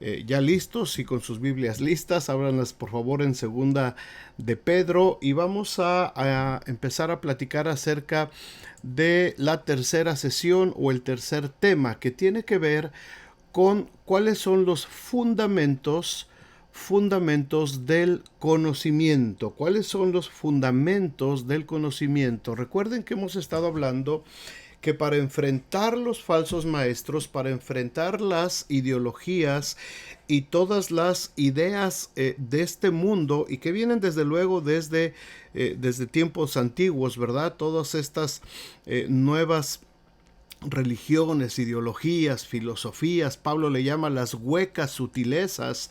Ya listos y con sus Biblias listas, ábranlas por favor en Segunda de Pedro y vamos a empezar a platicar acerca de la tercera sesión o el tercer tema que tiene que ver con cuáles son los fundamentos del conocimiento. ¿Cuáles son los fundamentos del conocimiento? Recuerden que hemos estado hablando que para enfrentar los falsos maestros, para enfrentar las ideologías y todas las ideas de este mundo y que vienen desde luego desde tiempos antiguos, ¿verdad? Todas estas nuevas religiones, ideologías, filosofías, Pablo le llama las huecas sutilezas,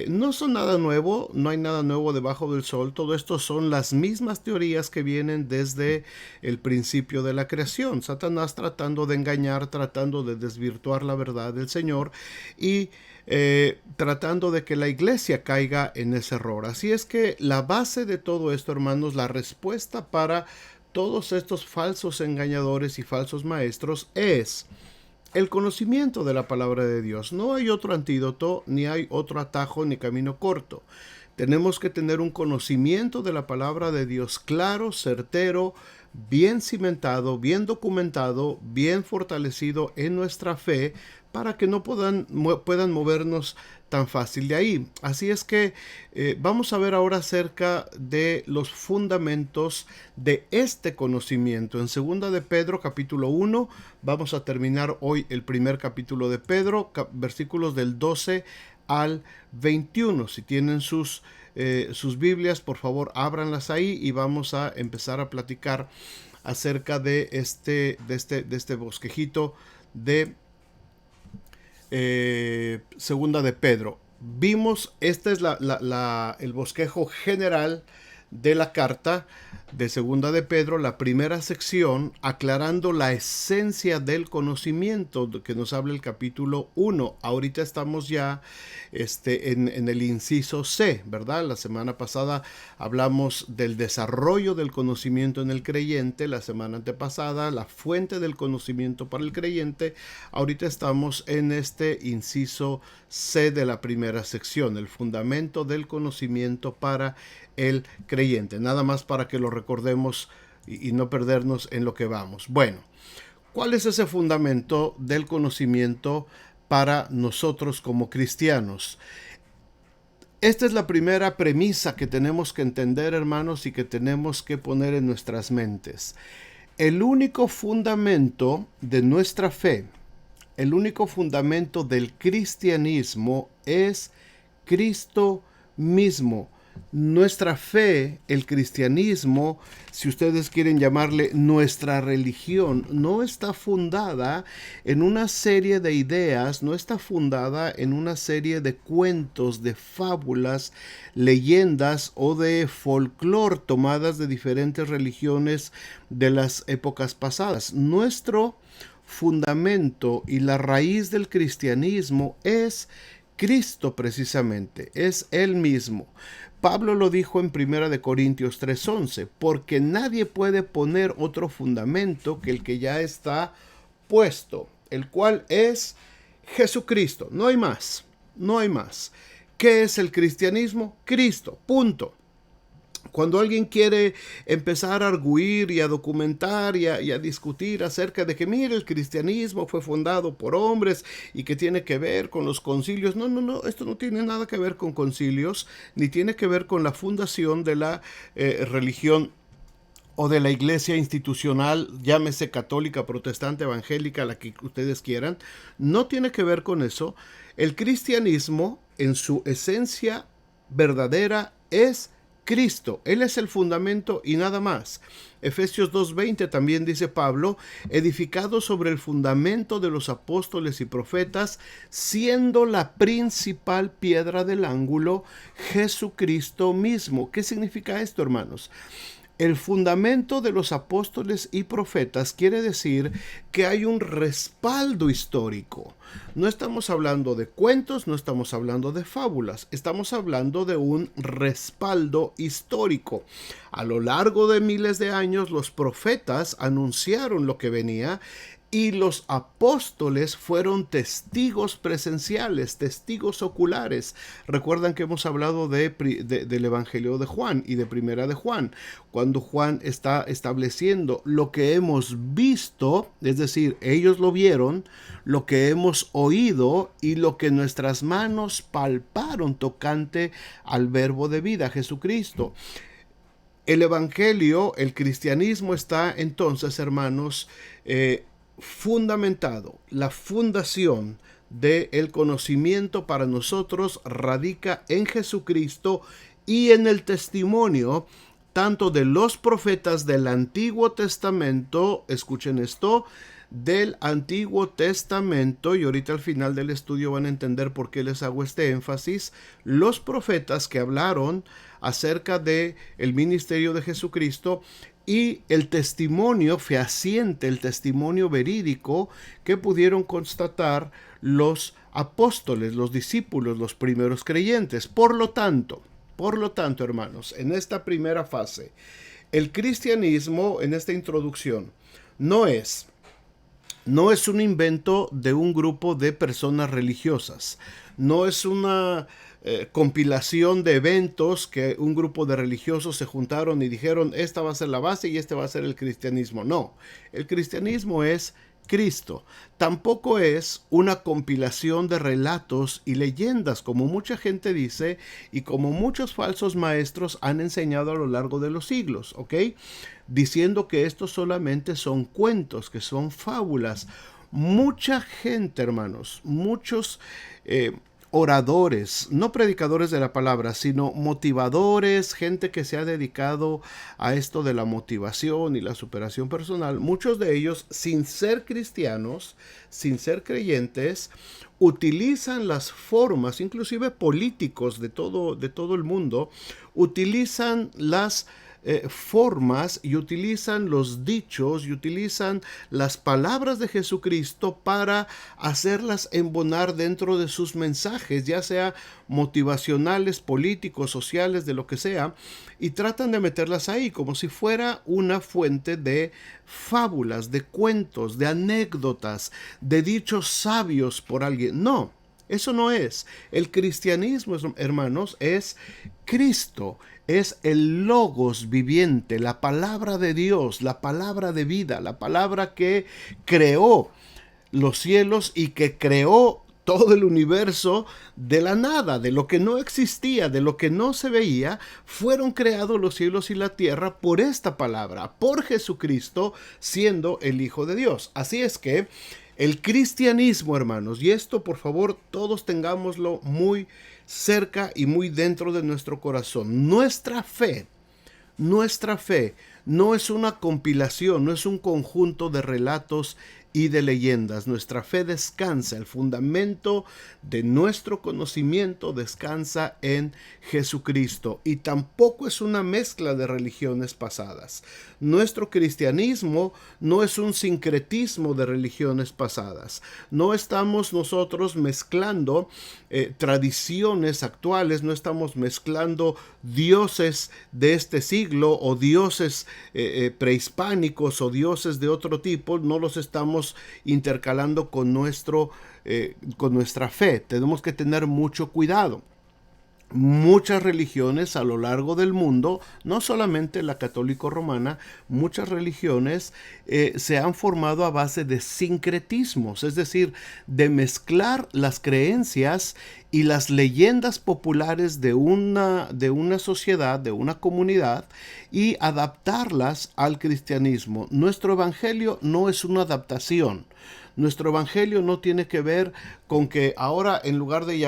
no son nada nuevo, no hay nada nuevo debajo del sol, todo esto son las mismas teorías que vienen desde el principio de la creación, Satanás tratando de engañar, tratando de desvirtuar la verdad del Señor y tratando de que la iglesia caiga en ese error. Así es que la base de todo esto, hermanos, la respuesta para todos estos falsos engañadores y falsos maestros es el conocimiento de la palabra de Dios. No hay otro antídoto, ni hay otro atajo, ni camino corto. Tenemos que tener un conocimiento de la palabra de Dios claro, certero, bien cimentado, bien documentado, bien fortalecido en nuestra fe para que no puedan movernos tan fácil de ahí. Así es que vamos a ver ahora acerca de los fundamentos de este conocimiento. En segunda de Pedro, capítulo 1, vamos a terminar hoy el primer capítulo de Pedro, versículos del 12 al 21. Si tienen sus Biblias, por favor, ábranlas ahí y vamos a empezar a platicar acerca de este bosquejito de segunda de Pedro. Vimos, este es el bosquejo general de la carta de segunda de Pedro, la primera sección, aclarando la esencia del conocimiento que nos habla el capítulo 1. Ahorita estamos ya en el inciso C, ¿verdad? La semana pasada hablamos del desarrollo del conocimiento en el creyente, la semana antepasada la fuente del conocimiento para el creyente. Ahorita estamos en este inciso C de la primera sección, el fundamento del conocimiento para el creyente. Nada más para que lo recordemos y no perdernos en lo que vamos. Bueno, ¿cuál es ese fundamento del conocimiento para nosotros como cristianos? Esta es la primera premisa que tenemos que entender, hermanos, y que tenemos que poner en nuestras mentes. El único fundamento de nuestra fe, el único fundamento del cristianismo es Cristo mismo. Nuestra fe, el cristianismo, si ustedes quieren llamarle nuestra religión, no está fundada en una serie de ideas, no está fundada en una serie de cuentos, de fábulas, leyendas o de folclore tomadas de diferentes religiones de las épocas pasadas. Nuestro fundamento y la raíz del cristianismo es Cristo precisamente, es Él mismo. Pablo lo dijo en 1 Corintios 3:11, porque nadie puede poner otro fundamento que el que ya está puesto, el cual es Jesucristo. No hay más, no hay más. ¿Qué es el cristianismo? Cristo, punto. Cuando alguien quiere empezar a arguir y a documentar y a discutir acerca de que, mire, el cristianismo fue fundado por hombres y que tiene que ver con los concilios. No, esto no tiene nada que ver con concilios, ni tiene que ver con la fundación de la religión o de la iglesia institucional, llámese católica, protestante, evangélica, la que ustedes quieran. No tiene que ver con eso. El cristianismo, en su esencia verdadera, es Cristo. Él es el fundamento y nada más. Efesios 2:20 también dice Pablo, edificado sobre el fundamento de los apóstoles y profetas, siendo la principal piedra del ángulo Jesucristo mismo. ¿Qué significa esto, hermanos? El fundamento de los apóstoles y profetas quiere decir que hay un respaldo histórico. No estamos hablando de cuentos, no estamos hablando de fábulas, estamos hablando de un respaldo histórico. A lo largo de miles de años, los profetas anunciaron lo que venía. y los apóstoles fueron testigos presenciales, testigos oculares. Recuerdan que hemos hablado del Evangelio de Juan y de Primera de Juan, cuando Juan está estableciendo lo que hemos visto, es decir, ellos lo vieron, lo que hemos oído y lo que nuestras manos palparon tocante al verbo de vida, Jesucristo. El Evangelio, el cristianismo está entonces, hermanos, fundamentado. La fundación del conocimiento para nosotros radica en Jesucristo y en el testimonio tanto de los profetas del Antiguo Testamento, escuchen esto, del Antiguo Testamento, y ahorita al final del estudio van a entender por qué les hago este énfasis, los profetas que hablaron acerca de el ministerio de Jesucristo y el testimonio fehaciente, el testimonio verídico que pudieron constatar los apóstoles, los discípulos, los primeros creyentes. Por lo tanto, hermanos, en esta primera fase, el cristianismo, en esta introducción, no es un invento de un grupo de personas religiosas, no es una compilación de eventos que un grupo de religiosos se juntaron y dijeron esta va a ser la base y este va a ser el cristianismo. No, el cristianismo es Cristo. Tampoco es una compilación de relatos y leyendas, como mucha gente dice y como muchos falsos maestros han enseñado a lo largo de los siglos, ¿ok? Diciendo que estos solamente son cuentos, que son fábulas. Mucha gente, hermanos, muchos oradores, no predicadores de la palabra, sino motivadores, gente que se ha dedicado a esto de la motivación y la superación personal, muchos de ellos, sin ser cristianos, sin ser creyentes, utilizan las formas, inclusive políticos de todo el mundo, utilizan las formas y utilizan los dichos y utilizan las palabras de Jesucristo para hacerlas embonar dentro de sus mensajes, ya sea motivacionales, políticos, sociales, de lo que sea, y tratan de meterlas ahí como si fuera una fuente de fábulas, de cuentos, de anécdotas, de dichos sabios por alguien. No, eso no es. El cristianismo, hermanos, es Cristo. Es el logos viviente, la palabra de Dios, la palabra de vida, la palabra que creó los cielos y que creó todo el universo de la nada, de lo que no existía, de lo que no se veía. Fueron creados los cielos y la tierra por esta palabra, por Jesucristo siendo el Hijo de Dios. Así es que el cristianismo, hermanos, y esto por favor todos tengámoslo muy cerca y muy dentro de nuestro corazón. Nuestra fe no es una compilación, no es un conjunto de relatos y de leyendas. Nuestra fe descansa, el fundamento de nuestro conocimiento descansa en Jesucristo, y tampoco es una mezcla de religiones pasadas. Nuestro cristianismo no es un sincretismo de religiones pasadas. No estamos nosotros mezclando tradiciones actuales, no estamos mezclando dioses de este siglo o dioses prehispánicos o dioses de otro tipo, no los estamos intercalando con nuestra fe. Tenemos que tener mucho cuidado. Muchas religiones a lo largo del mundo, no solamente la católico-romana, muchas religiones se han formado a base de sincretismos, es decir, de mezclar las creencias y las leyendas populares de una sociedad, de una comunidad, y adaptarlas al cristianismo. Nuestro evangelio no es una adaptación. Nuestro evangelio no tiene que ver con que ahora en lugar de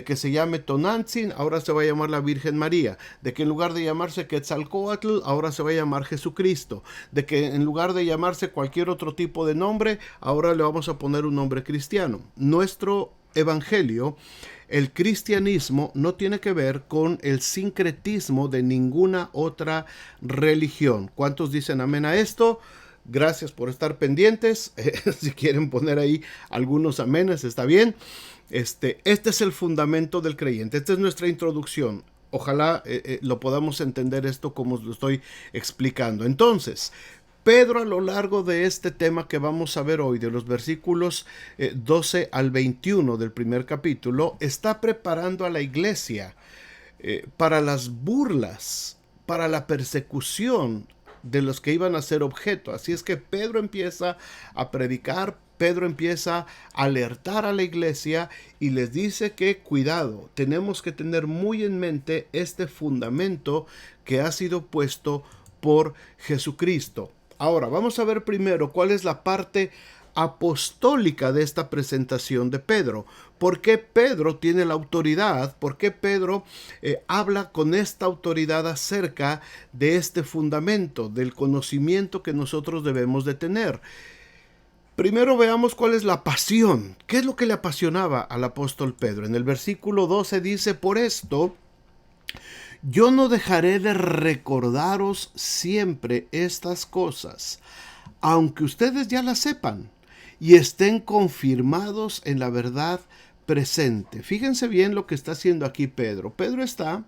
que se llame Tonantzin, ahora se va a llamar la Virgen María, de que en lugar de llamarse Quetzalcóatl, ahora se va a llamar Jesucristo, de que en lugar de llamarse cualquier otro tipo de nombre, ahora le vamos a poner un nombre cristiano. Nuestro evangelio, el cristianismo, no tiene que ver con el sincretismo de ninguna otra religión. ¿Cuántos dicen amén a esto? Gracias por estar pendientes. Si quieren poner ahí algunos amenes, está bien. Este es el fundamento del creyente. Esta es nuestra introducción. Ojalá lo podamos entender esto como lo estoy explicando. Entonces, Pedro, a lo largo de este tema que vamos a ver hoy, de los versículos 12 al 21 del primer capítulo, está preparando a la iglesia para las burlas, para la persecución de los que iban a ser objeto. Así es que Pedro empieza a predicar, Pedro empieza a alertar a la iglesia y les dice que cuidado, tenemos que tener muy en mente este fundamento que ha sido puesto por Jesucristo. Ahora, vamos a ver primero cuál es la parte apostólica de esta presentación de Pedro. ¿Por qué Pedro tiene la autoridad? ¿Por qué Pedro habla con esta autoridad acerca de este fundamento, del conocimiento que nosotros debemos de tener? Primero veamos cuál es la pasión. ¿Qué es lo que le apasionaba al apóstol Pedro? En el versículo 12 dice: por esto yo no dejaré de recordaros siempre estas cosas, aunque ustedes ya las sepan y estén confirmados en la verdad presente. Fíjense bien lo que está haciendo aquí Pedro. Pedro está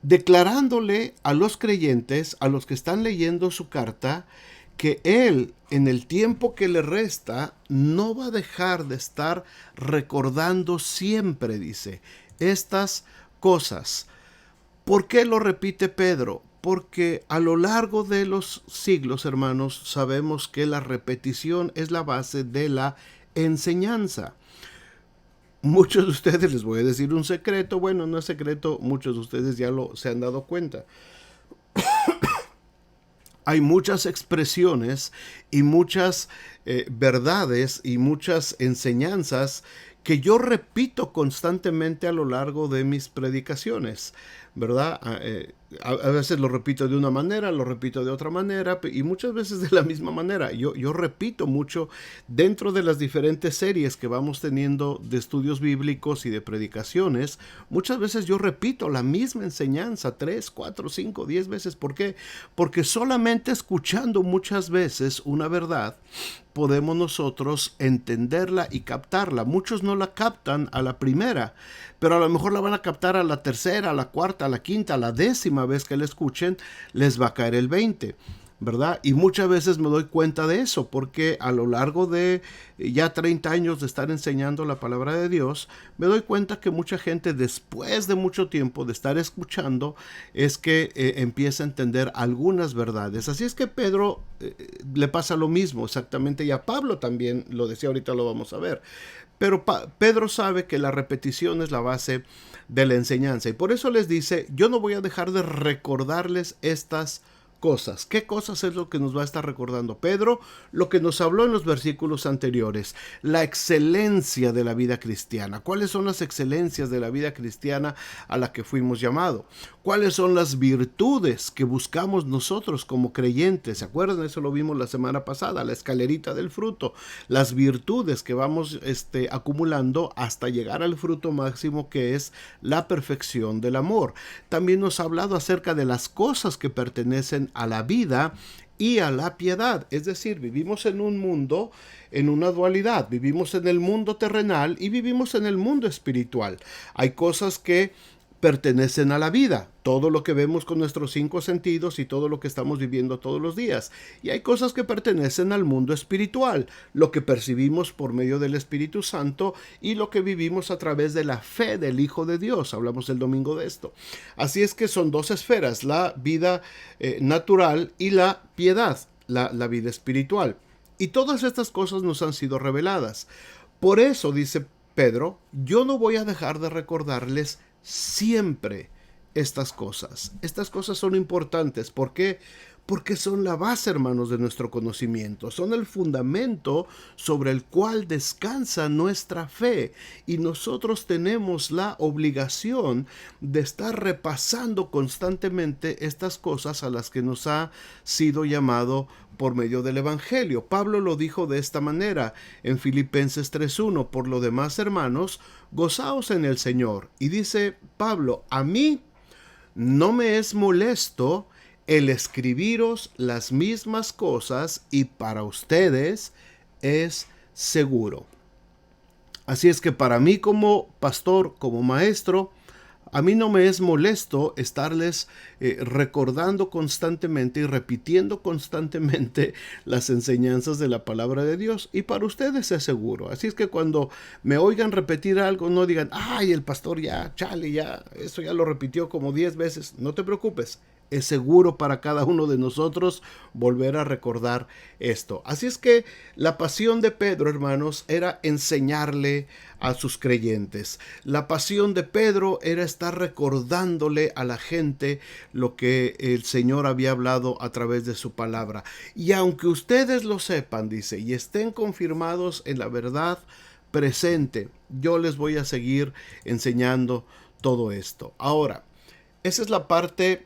declarándole a los creyentes, a los que están leyendo su carta, que él, en el tiempo que le resta, no va a dejar de estar recordando siempre, dice, estas cosas. ¿Por qué lo repite Pedro? Porque a lo largo de los siglos, hermanos, sabemos que la repetición es la base de la enseñanza. Muchos de ustedes, les voy a decir un secreto, bueno, no es secreto, muchos de ustedes ya se han dado cuenta. Hay muchas expresiones y muchas verdades y muchas enseñanzas que yo repito constantemente a lo largo de mis predicaciones, ¿verdad? A veces lo repito de una manera, lo repito de otra manera y muchas veces de la misma manera. Yo repito mucho dentro de las diferentes series que vamos teniendo de estudios bíblicos y de predicaciones. Muchas veces yo repito la misma enseñanza 3, 4, 5, 10 veces. ¿Por qué? Porque solamente escuchando muchas veces una verdad podemos nosotros entenderla y captarla. Muchos no la captan a la primera, pero a lo mejor la van a captar a la tercera, a la cuarta, a la quinta, a la 10ª vez que la escuchen, les va a caer el 20, ¿verdad? Y muchas veces me doy cuenta de eso, porque a lo largo de ya 30 años de estar enseñando la palabra de Dios, me doy cuenta que mucha gente, después de mucho tiempo de estar escuchando, es que empieza a entender algunas verdades. Así es que Pedro le pasa lo mismo exactamente, y a Pablo también, lo decía ahorita, lo vamos a ver. Pero Pedro sabe que la repetición es la base de la enseñanza, y por eso les dice: yo no voy a dejar de recordarles estas cosas. ¿Qué cosas es lo que nos va a estar recordando Pedro? Lo que nos habló en los versículos anteriores, la excelencia de la vida cristiana. ¿Cuáles son las excelencias de la vida cristiana a la que fuimos llamados? ¿Cuáles son las virtudes que buscamos nosotros como creyentes? ¿Se acuerdan? Eso lo vimos la semana pasada, la escalerita del fruto. Las virtudes que vamos acumulando hasta llegar al fruto máximo, que es la perfección del amor. También nos ha hablado acerca de las cosas que pertenecen a la vida y a la piedad. Es decir, vivimos en un mundo, en una dualidad. Vivimos en el mundo terrenal y vivimos en el mundo espiritual. Hay cosas que pertenecen a la vida, todo lo que vemos con nuestros 5 sentidos y todo lo que estamos viviendo todos los días. Y hay cosas que pertenecen al mundo espiritual, lo que percibimos por medio del Espíritu Santo y lo que vivimos a través de la fe del Hijo de Dios. Hablamos el domingo de esto. Así es que son dos esferas, la vida natural y la piedad, la vida espiritual. Y todas estas cosas nos han sido reveladas. Por eso, dice Pedro, yo no voy a dejar de recordarles siempre estas cosas. Estas cosas son importantes. ¿Por qué? Porque son la base, hermanos, de nuestro conocimiento. Son el fundamento sobre el cual descansa nuestra fe. Y nosotros tenemos la obligación de estar repasando constantemente estas cosas a las que nos ha sido llamado por medio del Evangelio. Pablo lo dijo de esta manera en Filipenses 3:1: por lo demás, hermanos, gozaos en el Señor. Y dice Pablo: a mí no me es molesto el escribiros las mismas cosas, y para ustedes es seguro. Así es que para mí, como pastor, como maestro, A mí no me es molesto estarles recordando constantemente y repitiendo constantemente las enseñanzas de la palabra de Dios. Y para ustedes es seguro. Así es que cuando me oigan repetir algo, no digan, ay, el pastor ya, chale, ya, eso ya lo repitió como 10 veces. No te preocupes. Es seguro para cada uno de nosotros volver a recordar esto. Así es que la pasión de Pedro, hermanos, era enseñarle a sus creyentes. La pasión de Pedro era estar recordándole a la gente lo que el Señor había hablado a través de su palabra. Y aunque ustedes lo sepan, dice, y estén confirmados en la verdad presente, yo les voy a seguir enseñando todo esto. Ahora, esa es la parte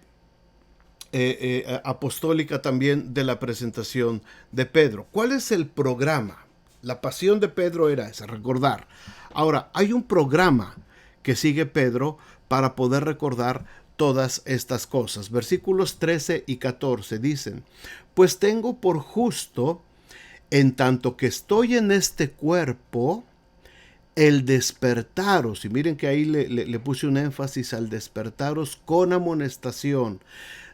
apostólica también de la presentación de Pedro. ¿Cuál es el programa? La pasión de Pedro era esa, recordar. Ahora, hay un programa que sigue Pedro para poder recordar todas estas cosas. Versículos 13 y 14 dicen, pues tengo por justo, en tanto que estoy en este cuerpo, el despertaros, y miren que ahí le puse un énfasis al despertaros con amonestación,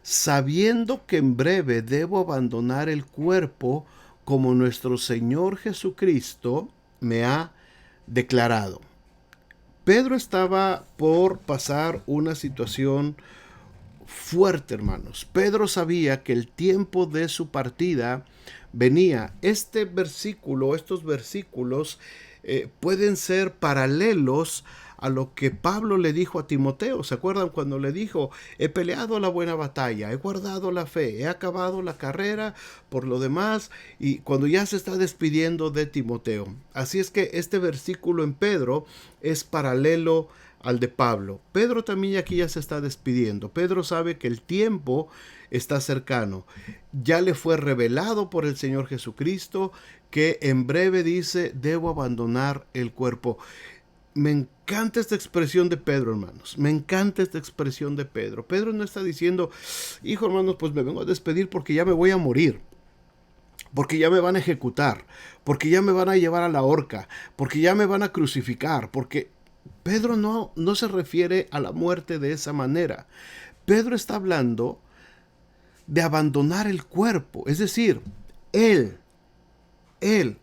sabiendo que en breve debo abandonar el cuerpo como nuestro Señor Jesucristo me ha declarado. Pedro estaba por pasar una situación fuerte, hermanos. Pedro sabía que el tiempo de su partida venía. Estos versículos pueden ser paralelos a lo que Pablo le dijo a Timoteo. ¿Se acuerdan cuando le dijo, he peleado la buena batalla, he guardado la fe, he acabado la carrera por lo demás? Y cuando ya se está despidiendo de Timoteo. Así es que este versículo en Pedro es paralelo al de Pablo. Pedro también aquí ya se está despidiendo. Pedro sabe que el tiempo está cercano. Ya le fue revelado por el Señor Jesucristo que en breve dice, debo abandonar el cuerpo. Me encanta esta expresión de Pedro, hermanos. Me encanta esta expresión de Pedro. Pedro no está diciendo, hijo, hermanos, pues me vengo a despedir porque ya me voy a morir, porque ya me van a ejecutar, porque ya me van a llevar a la horca, porque ya me van a crucificar, porque Pedro no se refiere a la muerte de esa manera. Pedro está hablando de abandonar el cuerpo, es decir, él,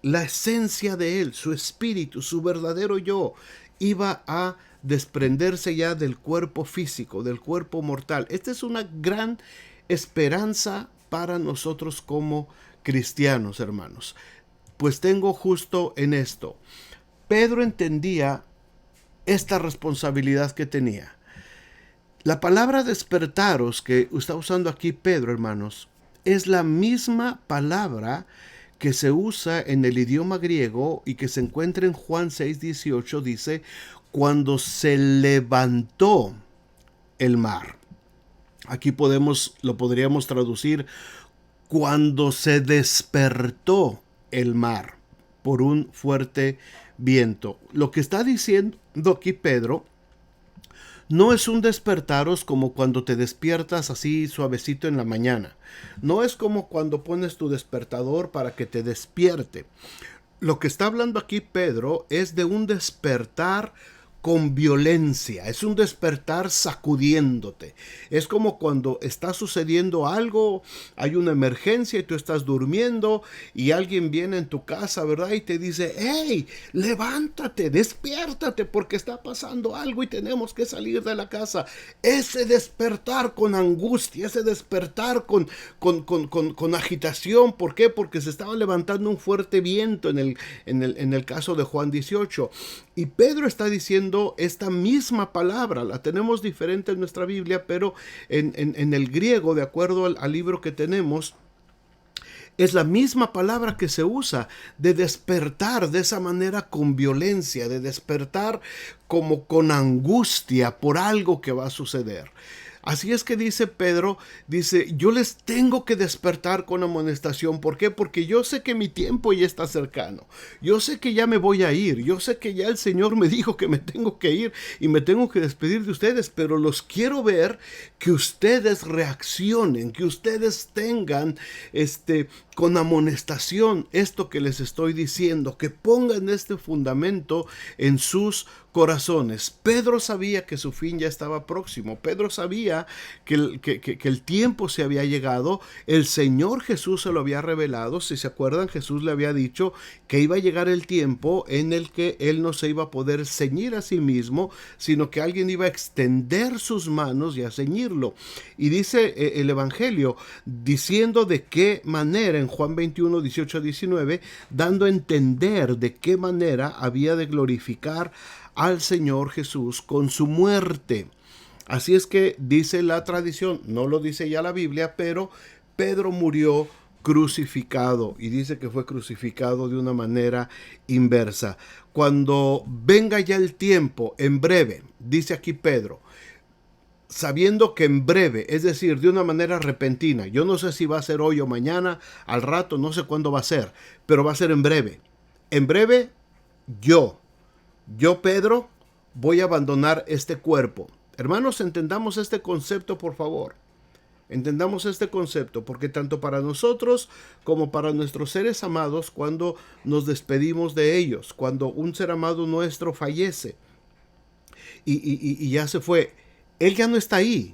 la esencia de él, su espíritu, su verdadero yo, iba a desprenderse ya del cuerpo físico, del cuerpo mortal. Esta es una gran esperanza para nosotros como cristianos, hermanos. Pues tengo justo en esto. Pedro entendía esta responsabilidad que tenía. La palabra despertaros que está usando aquí Pedro, hermanos, es la misma palabra que se usa en el idioma griego y que se encuentra en Juan 6:18, dice, cuando se levantó el mar. Aquí lo podríamos traducir, cuando se despertó el mar por un fuerte viento. Lo que está diciendo aquí Pedro no es un despertaros como cuando te despiertas así suavecito en la mañana. No es como cuando pones tu despertador para que te despierte. Lo que está hablando aquí Pedro es de un despertar con violencia, es un despertar sacudiéndote. Es como cuando está sucediendo algo, hay una emergencia y tú estás durmiendo y alguien viene en tu casa, ¿verdad? Y te dice, hey, levántate, despiértate porque está pasando algo y tenemos que salir de la casa. Ese despertar con angustia, ese despertar con agitación. ¿Por qué? Porque se estaba levantando un fuerte viento en el caso de Juan 18. Y Pedro está diciendo esta misma palabra, la tenemos diferente en nuestra Biblia, pero en el griego, de acuerdo al libro que tenemos, es la misma palabra que se usa de despertar de esa manera con violencia, de despertar como con angustia por algo que va a suceder. Así es que dice Pedro, dice, yo les tengo que despertar con amonestación. ¿Por qué? Porque yo sé que mi tiempo ya está cercano. Yo sé que ya me voy a ir. Yo sé que ya el Señor me dijo que me tengo que ir y me tengo que despedir de ustedes. Pero los quiero ver que ustedes reaccionen, que ustedes tengan con amonestación esto que les estoy diciendo, que pongan este fundamento en sus corazones. Pedro sabía que su fin ya estaba próximo. Pedro sabía que el tiempo se había llegado. El Señor Jesús se lo había revelado. Si se acuerdan, Jesús le había dicho que iba a llegar el tiempo en el que Él no se iba a poder ceñir a sí mismo, sino que alguien iba a extender sus manos y a ceñirlo. Y dice el Evangelio, diciendo de qué manera, en Juan 21, 18 a 19, dando a entender de qué manera había de glorificar al Señor Jesús con su muerte. Así es que dice la tradición, no lo dice ya la Biblia, pero Pedro murió crucificado, y dice que fue crucificado de una manera inversa. Cuando venga ya el tiempo, en breve, dice aquí Pedro, sabiendo que en breve, es decir, de una manera repentina, yo no sé si va a ser hoy o mañana, al rato, no sé cuándo va a ser, pero va a ser en breve. En breve, yo, Pedro, voy a abandonar este cuerpo. Hermanos, entendamos este concepto, por favor. Entendamos este concepto, porque tanto para nosotros como para nuestros seres amados, cuando nos despedimos de ellos, cuando un ser amado nuestro fallece y ya se fue, él ya no está ahí.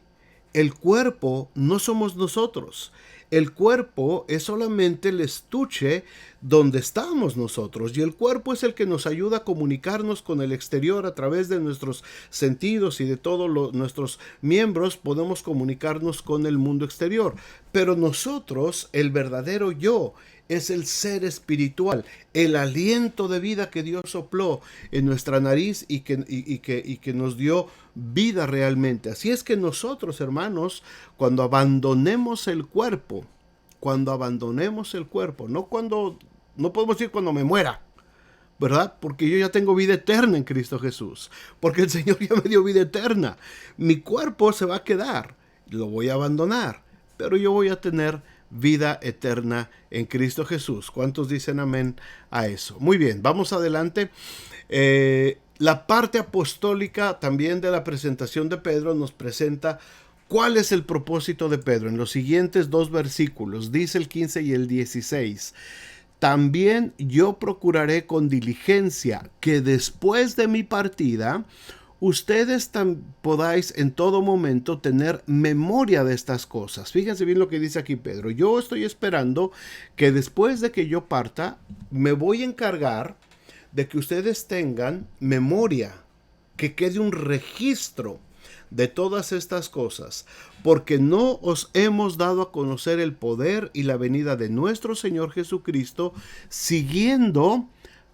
El cuerpo no somos nosotros. El cuerpo es solamente el estuche donde estamos nosotros, y el cuerpo es el que nos ayuda a comunicarnos con el exterior a través de nuestros sentidos, y de todos nuestros miembros podemos comunicarnos con el mundo exterior. Pero nosotros, el verdadero yo, es el ser espiritual, el aliento de vida que Dios sopló en nuestra nariz y que nos dio vida realmente. Así es que nosotros, hermanos, cuando abandonemos el cuerpo, no podemos decir cuando me muera, ¿verdad? Porque yo ya tengo vida eterna en Cristo Jesús, porque el Señor ya me dio vida eterna. Mi cuerpo se va a quedar, lo voy a abandonar, pero yo voy a tener vida eterna en Cristo Jesús. ¿Cuántos dicen amén a eso? Muy bien, vamos adelante. La parte apostólica también de la presentación de Pedro nos presenta cuál es el propósito de Pedro. En los siguientes dos versículos, dice el 15 y el 16. También yo procuraré con diligencia que después de mi partida ustedes podáis en todo momento tener memoria de estas cosas. Fíjense bien lo que dice aquí Pedro. Yo estoy esperando que después de que yo parta, me voy a encargar de que ustedes tengan memoria, que quede un registro de todas estas cosas, porque no os hemos dado a conocer el poder y la venida de nuestro Señor Jesucristo siguiendo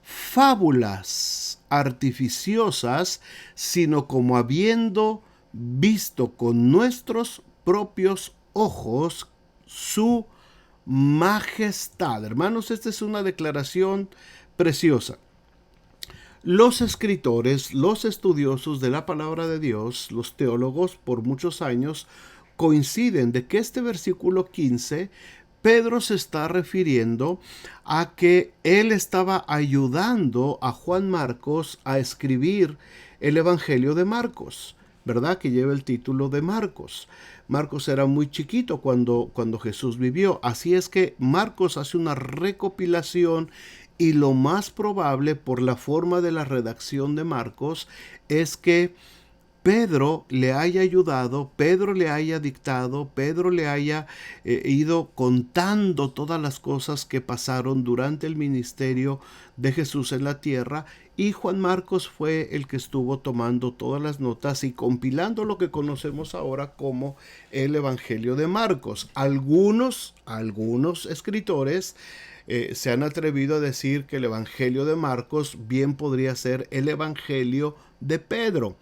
fábulas artificiosas, sino como habiendo visto con nuestros propios ojos su majestad. Hermanos, esta es una declaración preciosa. Los escritores, los estudiosos de la palabra de Dios, los teólogos por muchos años, coinciden de que este versículo 15, Pedro se está refiriendo a que él estaba ayudando a Juan Marcos a escribir el Evangelio de Marcos, ¿verdad? Que lleva el título de Marcos. Marcos era muy chiquito cuando Jesús vivió, así es que Marcos hace una recopilación, y lo más probable, por la forma de la redacción de Marcos, es que Pedro le haya ayudado, Pedro le haya dictado, Pedro le haya ido contando todas las cosas que pasaron durante el ministerio de Jesús en la tierra, y Juan Marcos fue el que estuvo tomando todas las notas y compilando lo que conocemos ahora como el Evangelio de Marcos. Algunos escritores se han atrevido a decir que el Evangelio de Marcos bien podría ser el Evangelio de Pedro.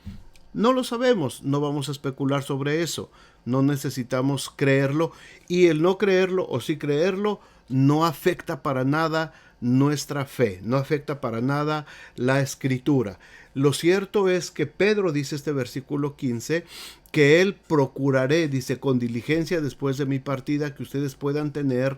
No lo sabemos, no vamos a especular sobre eso, no necesitamos creerlo, y el no creerlo o sí creerlo no afecta para nada nuestra fe, no afecta para nada la escritura. Lo cierto es que Pedro dice este versículo 15, que él procuraré, dice, con diligencia después de mi partida, que ustedes puedan tener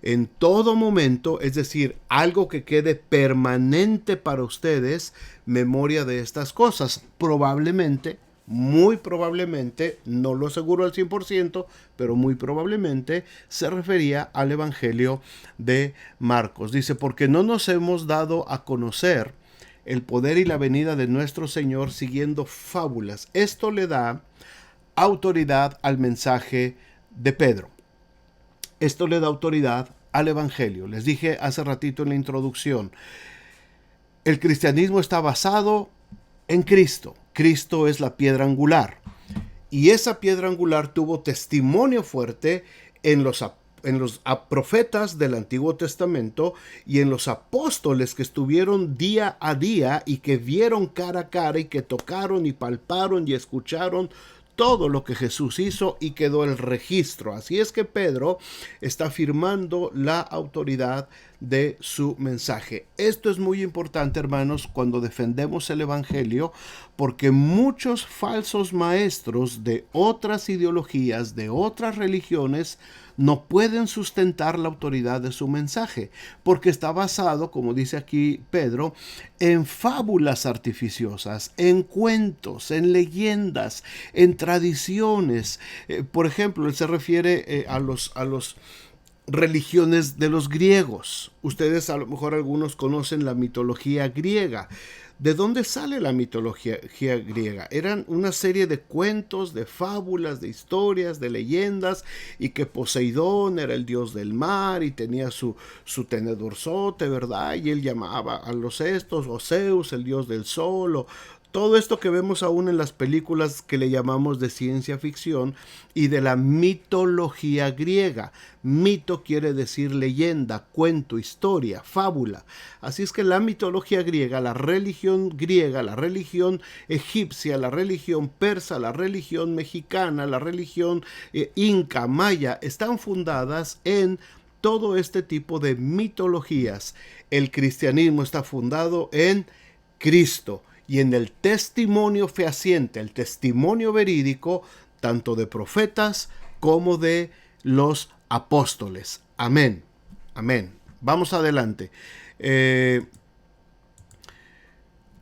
en todo momento, es decir, algo que quede permanente para ustedes, memoria de estas cosas. Probablemente, muy probablemente, no lo aseguro al 100%, pero muy probablemente se refería al Evangelio de Marcos. Dice, porque no nos hemos dado a conocer el poder y la venida de nuestro Señor siguiendo fábulas. Esto le da autoridad al mensaje de Pedro. Esto le da autoridad al Evangelio. Les dije hace ratito en la introducción, el cristianismo está basado en Cristo. Cristo es la piedra angular. Y esa piedra angular tuvo testimonio fuerte en los profetas del Antiguo Testamento y en los apóstoles que estuvieron día a día y que vieron cara a cara y que tocaron y palparon y escucharon todo lo que Jesús hizo y quedó el registro. Así es que Pedro está afirmando la autoridad de su mensaje. Esto es muy importante, hermanos, cuando defendemos el Evangelio, porque muchos falsos maestros de otras ideologías, de otras religiones, no pueden sustentar la autoridad de su mensaje, porque está basado, como dice aquí Pedro, en fábulas artificiosas, en cuentos, en leyendas, en tradiciones. Por ejemplo, él se refiere a los religiones de los griegos. Ustedes, a lo mejor algunos conocen la mitología griega. ¿De dónde sale la mitología griega? Eran una serie de cuentos, de fábulas, de historias, de leyendas, y que Poseidón era el dios del mar y tenía su tenedorzote, ¿verdad? Y él llamaba a los estos, o Zeus, el dios del sol, o todo esto que vemos aún en las películas que le llamamos de ciencia ficción y de la mitología griega. Mito quiere decir leyenda, cuento, historia, fábula. Así es que la mitología griega, la religión egipcia, la religión persa, la religión mexicana, la religión inca, maya, están fundadas en todo este tipo de mitologías. El cristianismo está fundado en Cristo y en el testimonio fehaciente, el testimonio verídico, tanto de profetas como de los apóstoles. Amén. Amén. Vamos adelante.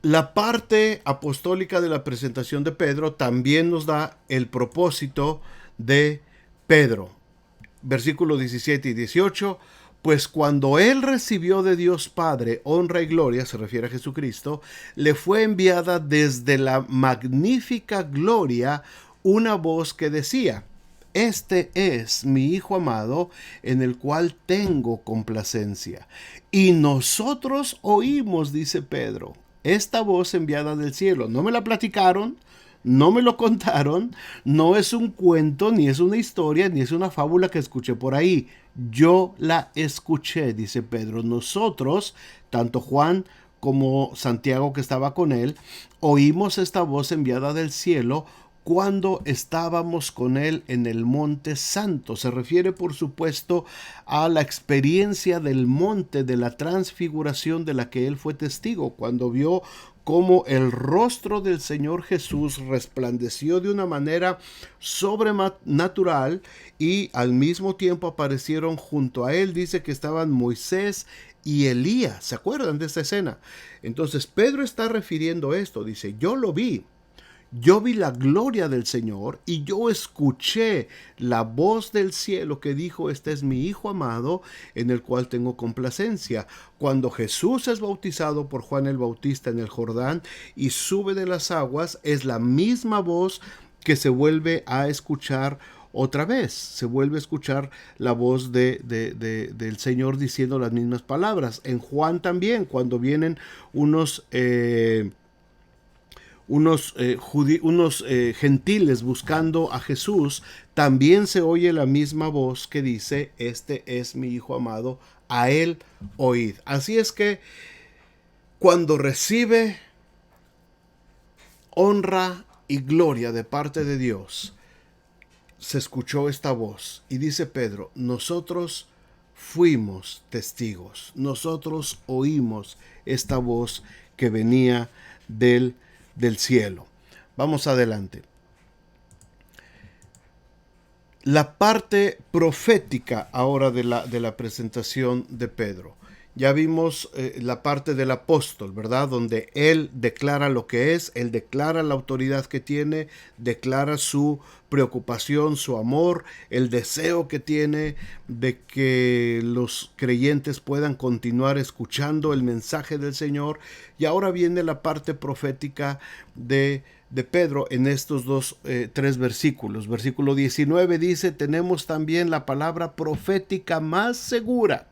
La parte apostólica de la presentación de Pedro también nos da el propósito de Pedro. Versículos 17 y 18. Pues cuando él recibió de Dios Padre honra y gloria, se refiere a Jesucristo, le fue enviada desde la magnífica gloria una voz que decía: este es mi Hijo amado, en el cual tengo complacencia. Y nosotros oímos, dice Pedro, esta voz enviada del cielo. No me la platicaron, no me lo contaron, no es un cuento, ni es una historia, ni es una fábula que escuché por ahí. Yo la escuché, dice Pedro. Nosotros, tanto Juan como Santiago que estaba con él, oímos esta voz enviada del cielo cuando estábamos con él en el monte santo. Se refiere, por supuesto, a la experiencia del monte de la transfiguración de la que él fue testigo, cuando vio cómo el rostro del Señor Jesús resplandeció de una manera sobrenatural y al mismo tiempo aparecieron junto a él. Dice que estaban Moisés y Elías. ¿Se acuerdan de esta escena? Entonces Pedro está refiriendo esto. Dice, yo lo vi. Yo vi la gloria del Señor y yo escuché la voz del cielo que dijo: este es mi Hijo amado, en el cual tengo complacencia. Cuando Jesús es bautizado por Juan el Bautista en el Jordán y sube de las aguas, es la misma voz que se vuelve a escuchar otra vez. Se vuelve a escuchar la voz del Señor diciendo las mismas palabras. En Juan también, cuando vienen unos gentiles buscando a Jesús, también se oye la misma voz que dice: este es mi Hijo amado, a él oíd. Así es que cuando recibe honra y gloria de parte de Dios, se escuchó esta voz y dice Pedro: nosotros fuimos testigos. Nosotros oímos esta voz que venía del cielo. Vamos adelante. La parte profética ahora de la presentación de Pedro. Ya vimos la parte del apóstol, ¿verdad? Donde él declara lo que es, él declara la autoridad que tiene, declara su preocupación, su amor, el deseo que tiene de que los creyentes puedan continuar escuchando el mensaje del Señor. Y ahora viene la parte profética de Pedro en estos tres versículos. Versículo 19 dice: tenemos también la palabra profética más segura.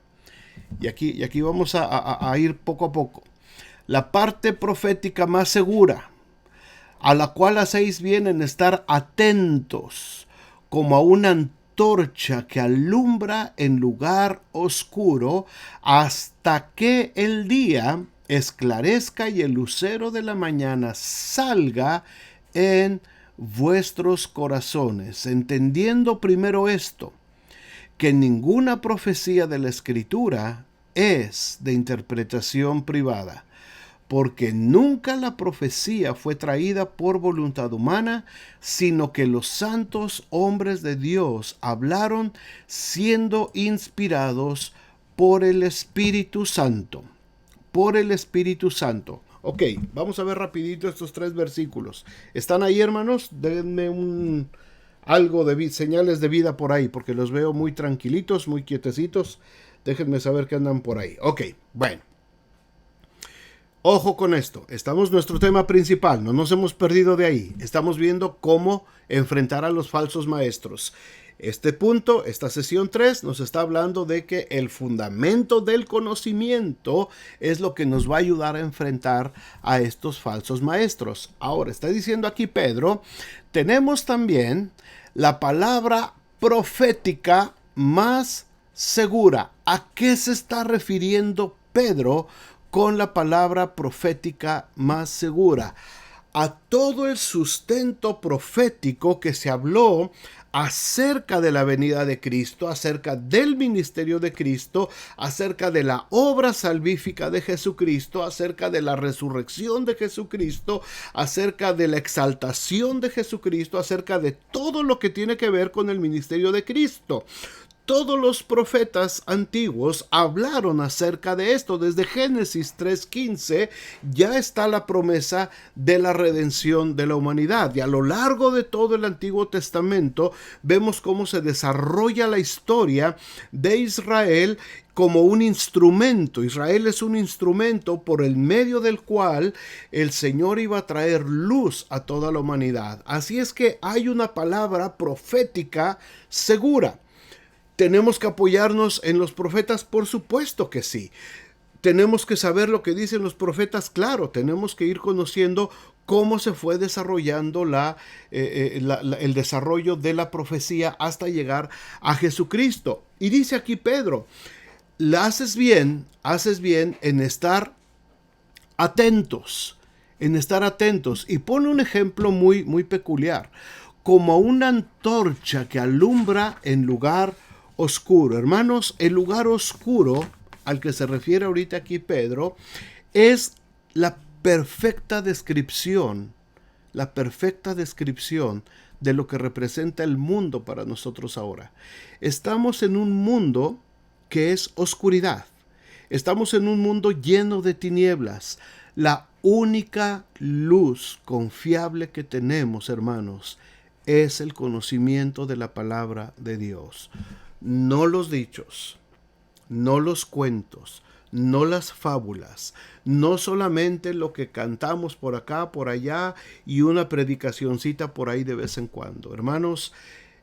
Y aquí vamos a ir poco a poco. La parte profética más segura, a la cual hacéis bien en estar atentos, como a una antorcha que alumbra en lugar oscuro, hasta que el día esclarezca y el lucero de la mañana salga en vuestros corazones, entendiendo primero esto, que ninguna profecía de la Escritura es de interpretación privada, porque nunca la profecía fue traída por voluntad humana, sino que los santos hombres de Dios hablaron siendo inspirados por el Espíritu Santo. Por el Espíritu Santo. Ok, vamos a ver rapidito estos tres versículos. ¿Están ahí, hermanos? Denme algo de señales de vida por ahí, porque los veo muy tranquilitos, muy quietecitos. Déjenme saber que andan por ahí. Ok, bueno. Ojo con esto. Estamos en nuestro tema principal. No nos hemos perdido de ahí. Estamos viendo cómo enfrentar a los falsos maestros. Este punto, esta sesión 3, nos está hablando de que el fundamento del conocimiento es lo que nos va a ayudar a enfrentar a estos falsos maestros. Ahora, está diciendo aquí Pedro, tenemos también la palabra profética más segura. ¿A qué se está refiriendo Pedro con la palabra profética más segura? A todo el sustento profético que se habló acerca de la venida de Cristo, acerca del ministerio de Cristo, acerca de la obra salvífica de Jesucristo, acerca de la resurrección de Jesucristo, acerca de la exaltación de Jesucristo, acerca de todo lo que tiene que ver con el ministerio de Cristo. Todos los profetas antiguos hablaron acerca de esto. Desde Génesis 3:15 ya está la promesa de la redención de la humanidad. Y a lo largo de todo el Antiguo Testamento vemos cómo se desarrolla la historia de Israel como un instrumento. Israel es un instrumento por el medio del cual el Señor iba a traer luz a toda la humanidad. Así es que hay una palabra profética segura. ¿Tenemos que apoyarnos en los profetas? Por supuesto que sí. Tenemos que saber lo que dicen los profetas, claro. Tenemos que ir conociendo cómo se fue desarrollando el desarrollo de la profecía hasta llegar a Jesucristo. Y dice aquí Pedro, haces bien en estar atentos, Y pone un ejemplo muy, muy peculiar, como una antorcha que alumbra en lugar oscuro. Hermanos, el lugar oscuro al que se refiere ahorita aquí Pedro es la perfecta descripción de lo que representa el mundo para nosotros ahora. Estamos en un mundo que es oscuridad. Estamos en un mundo lleno de tinieblas. La única luz confiable que tenemos, hermanos, es el conocimiento de la palabra de Dios. No los dichos, no los cuentos, no las fábulas, no solamente lo que cantamos por acá, por allá y una predicacioncita por ahí de vez en cuando. Hermanos,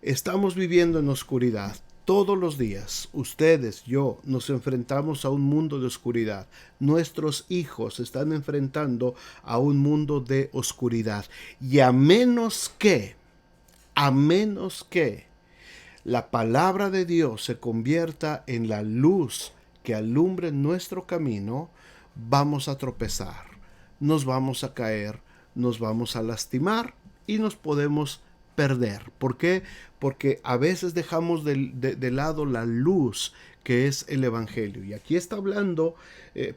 estamos viviendo en oscuridad. Todos los días, ustedes, yo, nos enfrentamos a un mundo de oscuridad. Nuestros hijos se están enfrentando a un mundo de oscuridad. Y a menos que la palabra de Dios se convierta en la luz que alumbre nuestro camino, vamos a tropezar, nos vamos a caer, nos vamos a lastimar y nos podemos perder. ¿Por qué? Porque a veces dejamos de lado la luz que es el Evangelio. Y aquí está hablando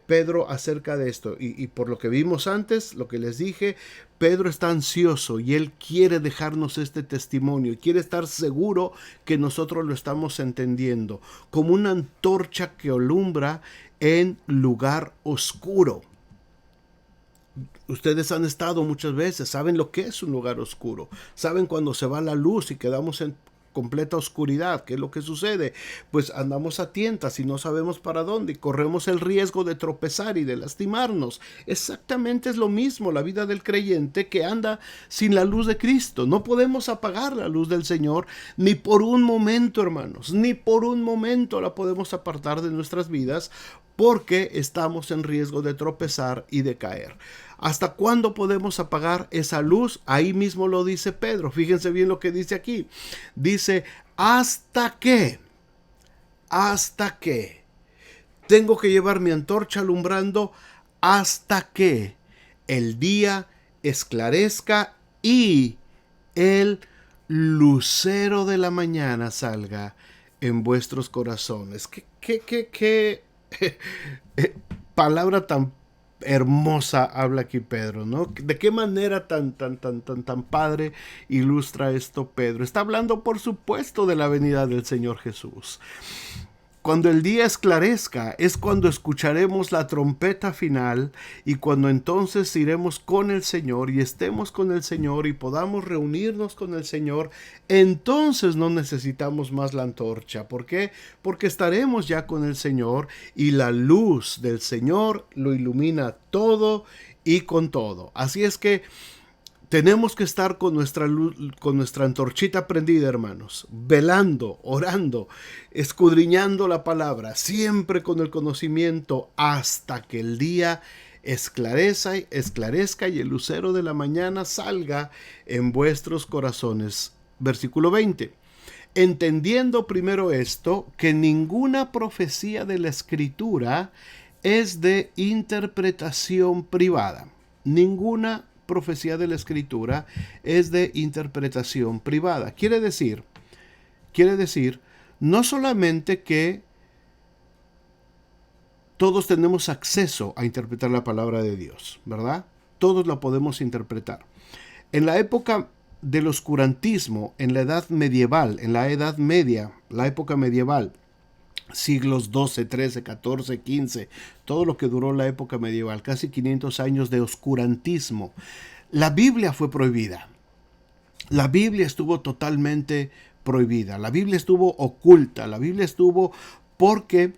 Pedro acerca de esto. Y por lo que vimos antes, lo que les dije, Pedro está ansioso y él quiere dejarnos este testimonio y quiere estar seguro que nosotros lo estamos entendiendo, como una antorcha que alumbra en lugar oscuro. Ustedes han estado muchas veces, saben lo que es un lugar oscuro, saben cuando se va la luz y quedamos en completa oscuridad. ¿Qué es lo que sucede? Pues andamos a tientas y no sabemos para dónde y corremos el riesgo de tropezar y de lastimarnos. Exactamente es lo mismo la vida del creyente que anda sin la luz de Cristo. No podemos apagar la luz del Señor ni por un momento, hermanos, ni por un momento la podemos apartar de nuestras vidas, porque estamos en riesgo de tropezar y de caer. ¿Hasta cuándo podemos apagar esa luz? Ahí mismo lo dice Pedro. Fíjense bien lo que dice aquí. Dice, ¿hasta qué? ¿Hasta qué? Tengo que llevar mi antorcha alumbrando hasta que el día esclarezca y el lucero de la mañana salga en vuestros corazones. ¿Qué palabra tan hermosa habla aquí Pedro, ¿no? ¿De qué manera tan padre ilustra esto Pedro? Está hablando, por supuesto, de la venida del Señor Jesús. Cuando el día esclarezca es cuando escucharemos la trompeta final y cuando entonces iremos con el Señor y estemos con el Señor y podamos reunirnos con el Señor. Entonces no necesitamos más la antorcha. ¿Por qué? Porque estaremos ya con el Señor y la luz del Señor lo ilumina todo y con todo. Así es que tenemos que estar con nuestra luz, con nuestra antorchita prendida, hermanos, velando, orando, escudriñando la palabra, siempre con el conocimiento hasta que el día esclarezca y el lucero de la mañana salga en vuestros corazones. Versículo 20. Entendiendo primero esto, que ninguna profecía de la Escritura es de interpretación privada. Ninguna profecía de la Escritura es de interpretación privada. Quiere decir no solamente que todos tenemos acceso a interpretar la palabra de Dios, ¿verdad? Todos la podemos interpretar. En la época del oscurantismo, en la edad medieval, en la Edad Media, la época medieval, siglos XII, XIII, XIV, XV, todo lo que duró la época medieval, casi 500 años de oscurantismo. La Biblia fue prohibida. La Biblia estuvo totalmente prohibida. La Biblia estuvo oculta. La Biblia estuvo porque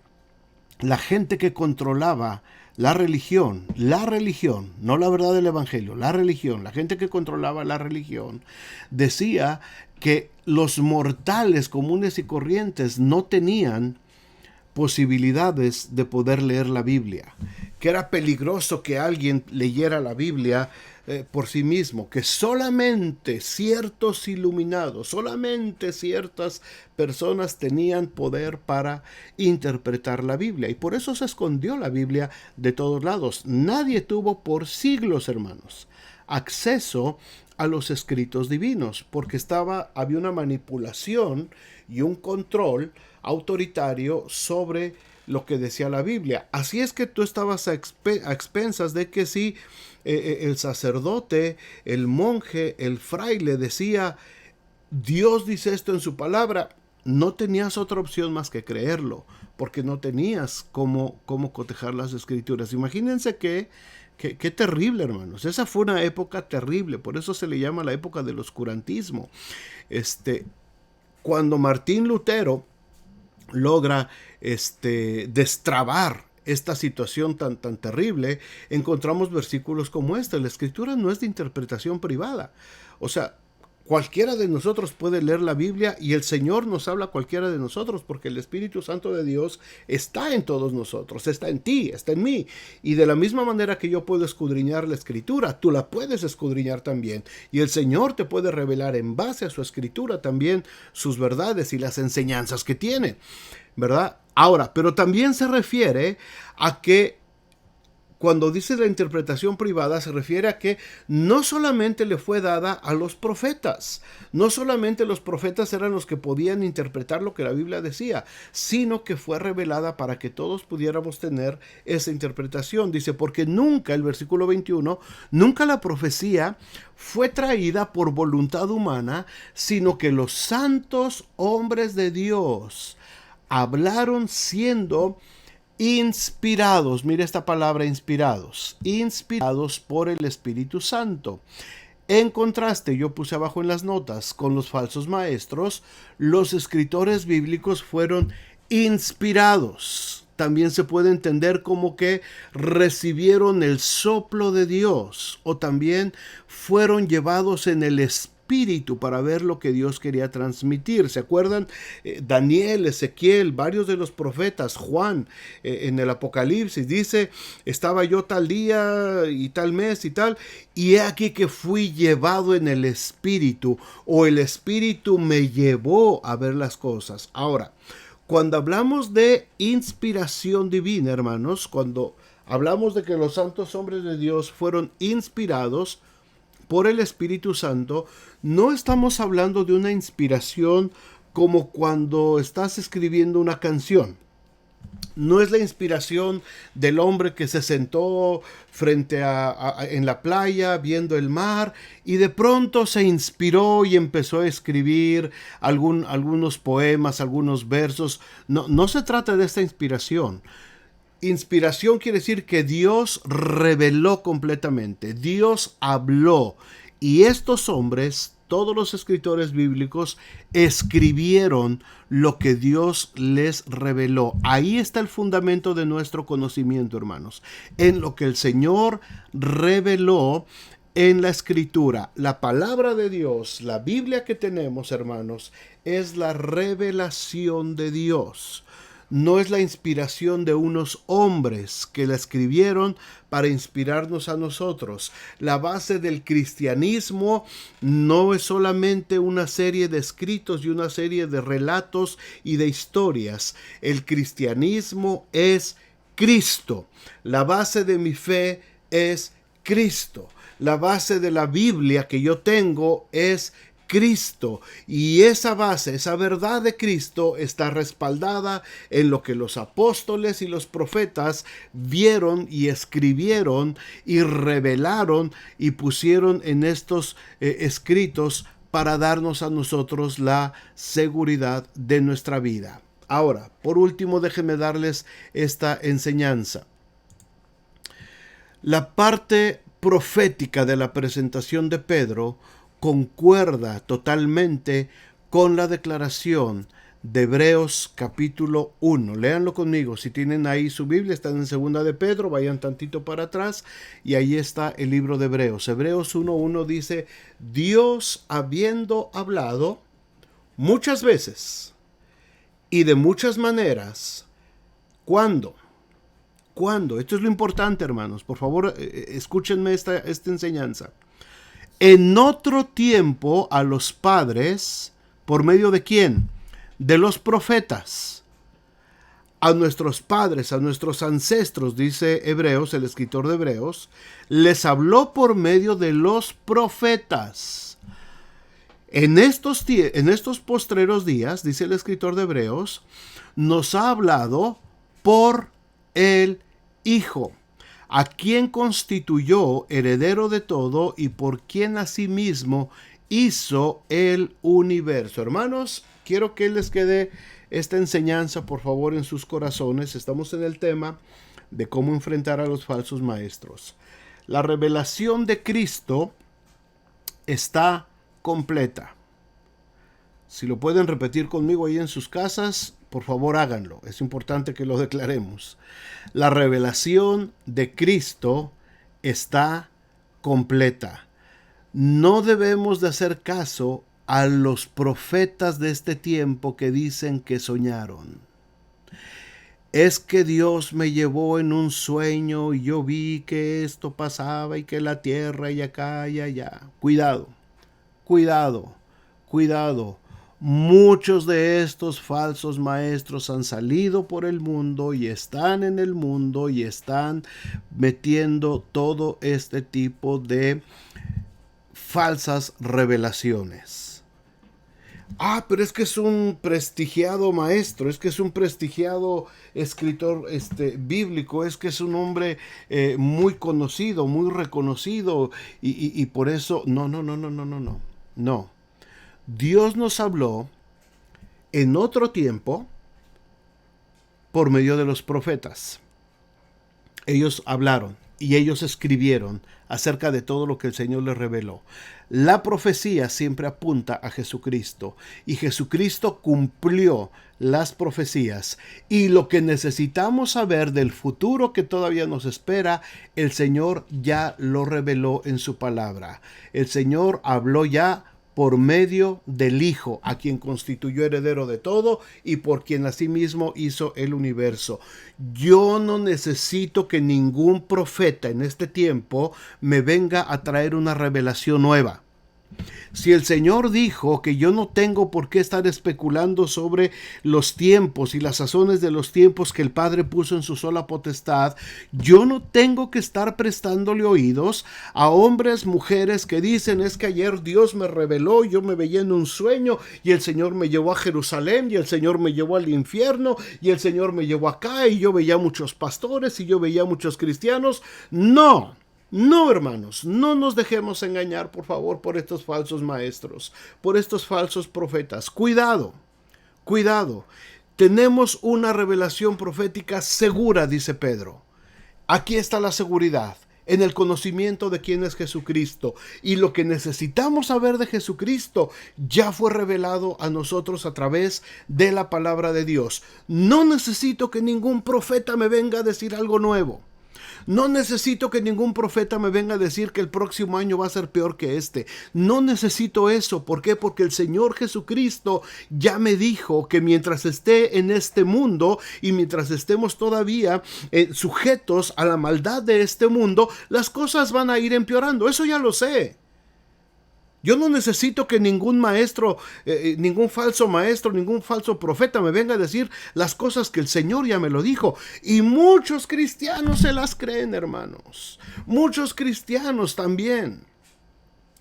la gente que controlaba la religión, no la verdad del Evangelio, la religión, la gente que controlaba la religión, decía que los mortales comunes y corrientes no tenían posibilidades de poder leer la Biblia, que era peligroso que alguien leyera la Biblia por sí mismo, que solamente ciertos iluminados, solamente ciertas personas tenían poder para interpretar la Biblia, y por eso se escondió la Biblia de todos lados. Nadie tuvo por siglos, hermanos, acceso a los escritos divinos, porque había una manipulación y un control autoritario sobre lo que decía la Biblia. Así es que tú estabas a expensas de que si el sacerdote, el monje, el fraile decía, Dios dice esto en su palabra, no tenías otra opción más que creerlo, porque no tenías cómo cotejar las escrituras. Imagínense qué terrible, hermanos. Esa fue una época terrible, por eso se le llama la época del oscurantismo. Cuando Martín Lutero logra destrabar esta situación tan terrible, encontramos versículos como este. La Escritura no es de interpretación privada. O sea, cualquiera de nosotros puede leer la Biblia y el Señor nos habla a cualquiera de nosotros, porque el Espíritu Santo de Dios está en todos nosotros, está en ti, está en mí. Y de la misma manera que yo puedo escudriñar la Escritura, tú la puedes escudriñar también. Y el Señor te puede revelar en base a su Escritura también sus verdades y las enseñanzas que tiene, ¿verdad? Ahora, pero también se refiere a que cuando dice la interpretación privada, se refiere a que no solamente le fue dada a los profetas, no solamente los profetas eran los que podían interpretar lo que la Biblia decía, sino que fue revelada para que todos pudiéramos tener esa interpretación. Dice, porque nunca, el versículo 21, nunca la profecía fue traída por voluntad humana, sino que los santos hombres de Dios hablaron siendo inspirados, mire esta palabra inspirados por el Espíritu Santo. En contraste, yo puse abajo en las notas, con los falsos maestros, los escritores bíblicos fueron inspirados. También se puede entender como que recibieron el soplo de Dios, o también fueron llevados en el Espíritu para ver lo que Dios quería transmitir. ¿Se acuerdan? Daniel, Ezequiel, varios de los profetas, Juan, en el Apocalipsis dice, estaba yo tal día y tal mes y tal, y he aquí que fui llevado en el Espíritu, o el Espíritu me llevó a ver las cosas. Ahora, cuando hablamos de inspiración divina, hermanos, cuando hablamos de que los santos hombres de Dios fueron inspirados por el Espíritu Santo, no estamos hablando de una inspiración como cuando estás escribiendo una canción. No es la inspiración del hombre que se sentó frente en la playa viendo el mar y de pronto se inspiró y empezó a escribir algunos poemas, algunos versos. No se trata de esta inspiración. Inspiración quiere decir que Dios reveló completamente, Dios habló, y estos hombres, todos los escritores bíblicos, escribieron lo que Dios les reveló. Ahí está el fundamento de nuestro conocimiento, hermanos, en lo que el Señor reveló en la Escritura. La palabra de Dios, la Biblia que tenemos, hermanos, es la revelación de Dios. No es la inspiración de unos hombres que la escribieron para inspirarnos a nosotros. La base del cristianismo no es solamente una serie de escritos y una serie de relatos y de historias. El cristianismo es Cristo. La base de mi fe es Cristo. La base de la Biblia que yo tengo es Cristo, y esa base, esa verdad de Cristo está respaldada en lo que los apóstoles y los profetas vieron y escribieron y revelaron y pusieron en estos escritos para darnos a nosotros la seguridad de nuestra vida. Ahora, por último, déjenme darles esta enseñanza. La parte profética de la presentación de Pedro concuerda totalmente con la declaración de Hebreos capítulo 1. Léanlo conmigo. Si tienen ahí su Biblia, están en segunda de Pedro, vayan tantito para atrás y ahí está el libro de Hebreos. Hebreos 1:1 dice, Dios habiendo hablado muchas veces y de muchas maneras, ¿cuándo? ¿Cuándo? Esto es lo importante, hermanos. Por favor, escúchenme esta enseñanza. En otro tiempo a los padres, ¿por medio de quién? De los profetas. A nuestros padres, a nuestros ancestros, dice Hebreos, el escritor de Hebreos, les habló por medio de los profetas. En estos postreros días, dice el escritor de Hebreos, nos ha hablado por el Hijo, a quien constituyó heredero de todo y por quien asimismo hizo el universo. Hermanos, quiero que les quede esta enseñanza, por favor, en sus corazones. Estamos en el tema de cómo enfrentar a los falsos maestros. La revelación de Cristo está completa. Si lo pueden repetir conmigo ahí en sus casas, por favor háganlo. Es importante que lo declaremos. La revelación de Cristo está completa. No debemos de hacer caso a los profetas de este tiempo que dicen que soñaron. Es que Dios me llevó en un sueño y yo vi que esto pasaba y que la tierra y acá y allá. Cuidado, cuidado, cuidado. Muchos de estos falsos maestros han salido por el mundo y están en el mundo y están metiendo todo este tipo de falsas revelaciones. Pero es que es un prestigiado maestro, es que es un prestigiado escritor bíblico, es que es un hombre muy conocido, muy reconocido, y por eso, no. Dios nos habló en otro tiempo por medio de los profetas. Ellos hablaron y ellos escribieron acerca de todo lo que el Señor les reveló. La profecía siempre apunta a Jesucristo y Jesucristo cumplió las profecías, y lo que necesitamos saber del futuro que todavía nos espera, el Señor ya lo reveló en su palabra. El Señor habló ya por medio del Hijo, a quien constituyó heredero de todo y por quien asimismo hizo el universo. Yo no necesito que ningún profeta en este tiempo me venga a traer una revelación nueva. Si el Señor dijo que yo no tengo por qué estar especulando sobre los tiempos y las sazones de los tiempos que el Padre puso en su sola potestad, yo no tengo que estar prestándole oídos a hombres, mujeres que dicen: es que ayer Dios me reveló, yo me veía en un sueño y el Señor me llevó a Jerusalén y el Señor me llevó al infierno y el Señor me llevó acá y yo veía muchos pastores y yo veía muchos cristianos. No, hermanos, no nos dejemos engañar, por favor, por estos falsos maestros, por estos falsos profetas. Cuidado. Tenemos una revelación profética segura, dice Pedro. Aquí está la seguridad, en el conocimiento de quién es Jesucristo. Y lo que necesitamos saber de Jesucristo ya fue revelado a nosotros a través de la palabra de Dios. No necesito que ningún profeta me venga a decir algo nuevo. No necesito que ningún profeta me venga a decir que el próximo año va a ser peor que este. No necesito eso. ¿Por qué? Porque el Señor Jesucristo ya me dijo que mientras esté en este mundo y mientras estemos todavía sujetos a la maldad de este mundo, las cosas van a ir empeorando. Eso ya lo sé. Yo no necesito que ningún maestro, ningún falso profeta me venga a decir las cosas que el Señor ya me lo dijo. Y muchos cristianos se las creen, hermanos. Muchos cristianos también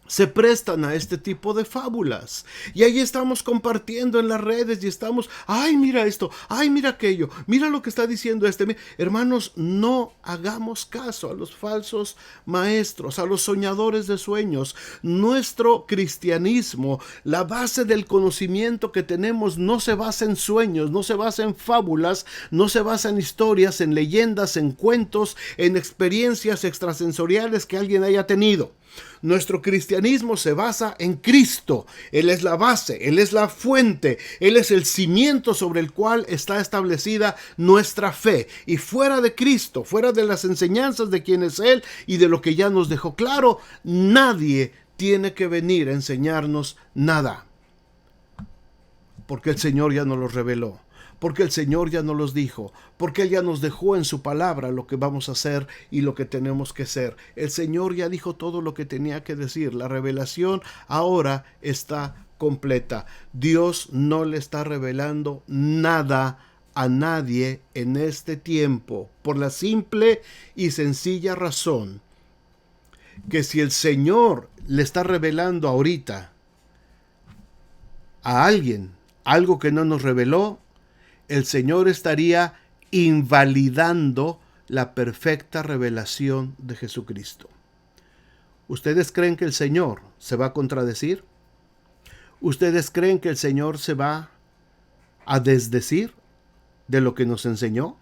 se prestan a este tipo de fábulas. Y ahí estamos compartiendo en las redes y estamos: ay, mira esto, ay, mira aquello, mira lo que está diciendo este. Hermanos, no hagamos caso a los falsos maestros, a los soñadores de sueños. Nuestro cristianismo, la base del conocimiento que tenemos, no se basa en sueños, no se basa en fábulas, no se basa en historias, en leyendas, en cuentos, en experiencias extrasensoriales que alguien haya tenido. Nuestro cristianismo se basa en Cristo. Él es la base, Él es la fuente, Él es el cimiento sobre el cual está establecida nuestra fe. Y fuera de Cristo, fuera de las enseñanzas de quién es Él y de lo que ya nos dejó claro, nadie tiene que venir a enseñarnos nada. Porque el Señor ya nos lo reveló. Porque el Señor ya nos los dijo, porque Él ya nos dejó en su palabra lo que vamos a hacer y lo que tenemos que ser. El Señor ya dijo todo lo que tenía que decir. La revelación ahora está completa. Dios no le está revelando nada a nadie en este tiempo, por la simple y sencilla razón que si el Señor le está revelando ahorita a alguien algo que no nos reveló, el Señor estaría invalidando la perfecta revelación de Jesucristo. ¿Ustedes creen que el Señor se va a contradecir? ¿Ustedes creen que el Señor se va a desdecir de lo que nos enseñó?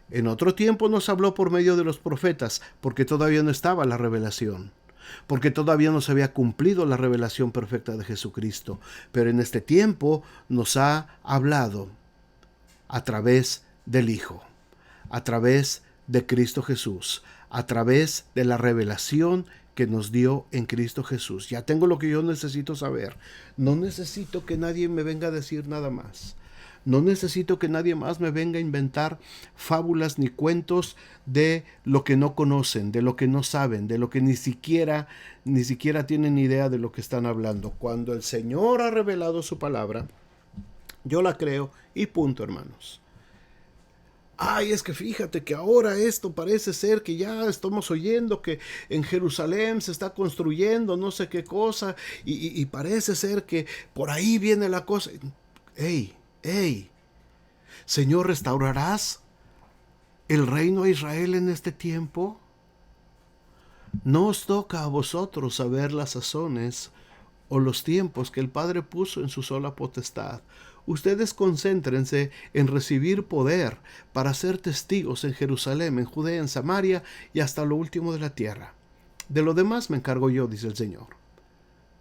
En otro tiempo nos habló por medio de los profetas, porque todavía no estaba la revelación, porque todavía no se había cumplido la revelación perfecta de Jesucristo. Pero en este tiempo nos ha hablado a través del Hijo, a través de Cristo Jesús, a través de la revelación que nos dio en Cristo Jesús. Ya tengo lo que yo necesito saber. No necesito que nadie me venga a decir nada más. No necesito que nadie más me venga a inventar fábulas ni cuentos de lo que no conocen, de lo que no saben, de lo que ni siquiera tienen idea de lo que están hablando. Cuando el Señor ha revelado su palabra, yo la creo y punto, hermanos. Ay, es que fíjate que ahora esto parece ser que ya estamos oyendo que en Jerusalén se está construyendo no sé qué cosa y parece ser que por ahí viene la cosa. ¡Ey, ey! Señor, ¿restaurarás el reino a Israel en este tiempo? No os toca a vosotros saber las sazones o los tiempos que el Padre puso en su sola potestad. Ustedes concéntrense en recibir poder para ser testigos en Jerusalén, en Judea, en Samaria y hasta lo último de la tierra. De lo demás me encargo yo, dice el Señor.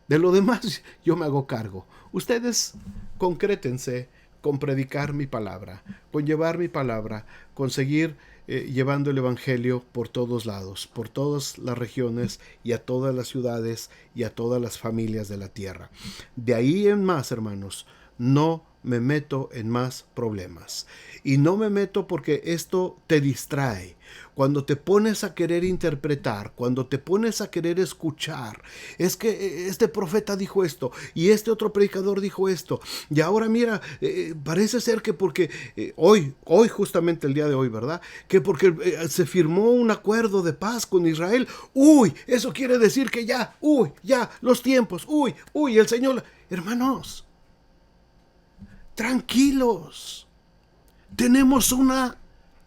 De lo demás yo me hago cargo. Ustedes concrétense con predicar mi palabra, con llevar mi palabra, con seguir llevando el Evangelio por todos lados, por todas las regiones y a todas las ciudades y a todas las familias de la tierra. De ahí en más, hermanos, no me meto en más problemas. Y no me meto porque esto te distrae. Cuando te pones a querer interpretar, cuando te pones a querer escuchar, es que este profeta dijo esto y este otro predicador dijo esto. Y ahora mira, parece ser que porque hoy justamente el día de hoy, ¿verdad? Que porque se firmó un acuerdo de paz con Israel. Uy, eso quiere decir que ya, los tiempos, el Señor. Hermanos, tranquilos. Tenemos una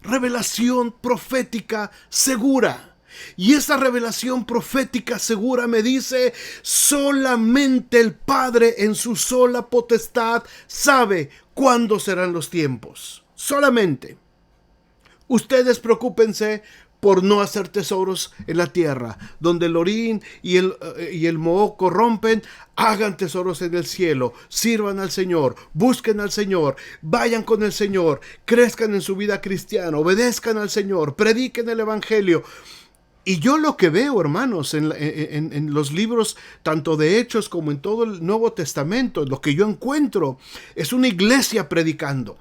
revelación profética segura. Y esa revelación profética segura me dice, solamente el Padre en su sola potestad sabe cuándo serán los tiempos. Solamente. Ustedes preocúpense por no hacer tesoros en la tierra, donde el orín y el moho corrompen. Hagan tesoros en el cielo, sirvan al Señor, busquen al Señor, vayan con el Señor, crezcan en su vida cristiana, obedezcan al Señor, prediquen el Evangelio. Y yo lo que veo, hermanos, en los libros tanto de Hechos como en todo el Nuevo Testamento, lo que yo encuentro es una iglesia predicando.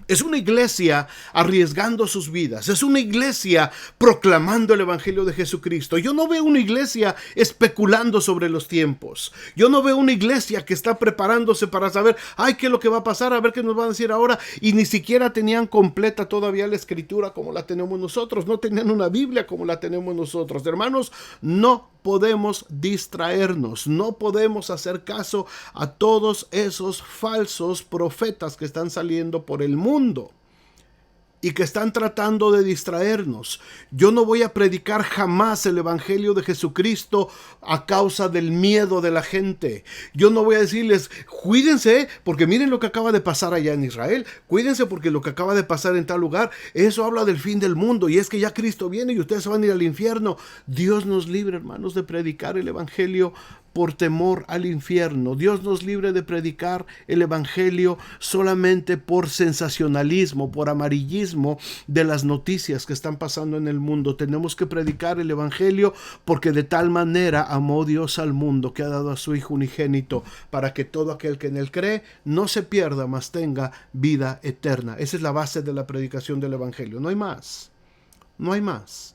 Es una iglesia arriesgando sus vidas. Es una iglesia proclamando el Evangelio de Jesucristo. Yo no veo una iglesia especulando sobre los tiempos. Yo no veo una iglesia que está preparándose para saber, qué es lo que va a pasar, a ver qué nos van a decir ahora. Y ni siquiera tenían completa todavía la escritura como la tenemos nosotros. No tenían una Biblia como la tenemos nosotros. Hermanos, no podemos distraernos, no podemos hacer caso a todos esos falsos profetas que están saliendo por el mundo y que están tratando de distraernos. Yo no voy a predicar jamás el Evangelio de Jesucristo a causa del miedo de la gente. Yo no voy a decirles, cuídense porque miren lo que acaba de pasar allá en Israel. Cuídense porque lo que acaba de pasar en tal lugar, eso habla del fin del mundo y es que ya Cristo viene y ustedes se van a ir al infierno. Dios nos libre, hermanos, de predicar el Evangelio por temor al infierno. Dios nos libre de predicar el Evangelio solamente por sensacionalismo, por amarillismo de las noticias que están pasando en el mundo. Tenemos que predicar el Evangelio porque de tal manera amó Dios al mundo que ha dado a su Hijo unigénito para que todo aquel que en él cree no se pierda, mas tenga vida eterna. Esa es la base de la predicación del Evangelio. No hay más. No hay más.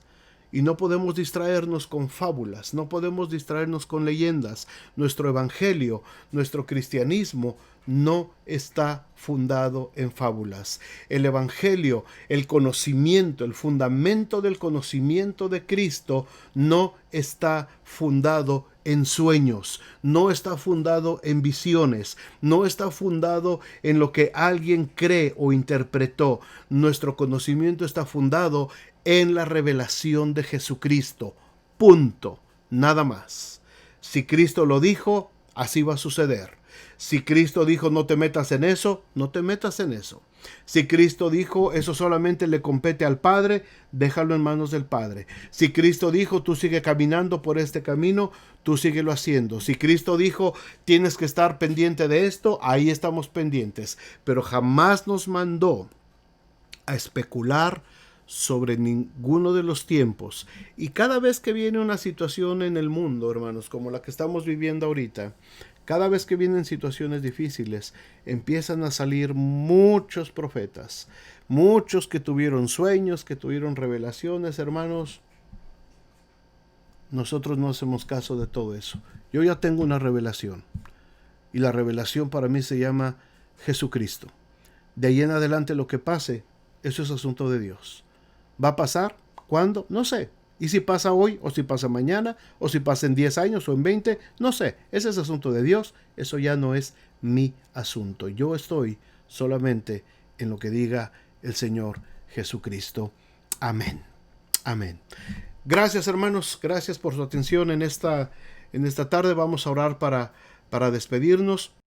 Y no podemos distraernos con fábulas, no podemos distraernos con leyendas. Nuestro evangelio, nuestro cristianismo no está fundado en fábulas. El evangelio, el conocimiento, el fundamento del conocimiento de Cristo no está fundado en sueños, no está fundado en visiones, no está fundado en lo que alguien cree o interpretó. Nuestro conocimiento está fundado en la revelación de Jesucristo. Punto. Nada más. Si Cristo lo dijo, así va a suceder. Si Cristo dijo no te metas en eso, no te metas en eso. Si Cristo dijo eso solamente le compete al Padre, déjalo en manos del Padre. Si Cristo dijo tú sigue caminando por este camino, tú síguelo haciendo. Si Cristo dijo tienes que estar pendiente de esto, ahí estamos pendientes. Pero jamás nos mandó a especular sobre ninguno de los tiempos. Y cada vez que viene una situación en el mundo, hermanos, como la que estamos viviendo ahorita, Cada vez que vienen situaciones difíciles, empiezan a salir muchos profetas, muchos que tuvieron sueños, que tuvieron revelaciones, hermanos. Nosotros no hacemos caso de todo eso. Yo ya tengo una revelación, y la revelación para mí se llama Jesucristo. De ahí en adelante lo que pase, eso es asunto de Dios. ¿Va a pasar? ¿Cuándo? No sé. Y si pasa hoy, o si pasa mañana, o si pasa en 10 años, o en 20, no sé. Ese es asunto de Dios. Eso ya no es mi asunto. Yo estoy solamente en lo que diga el Señor Jesucristo. Amén. Amén. Gracias, hermanos. Gracias por su atención en esta tarde. Vamos a orar para despedirnos.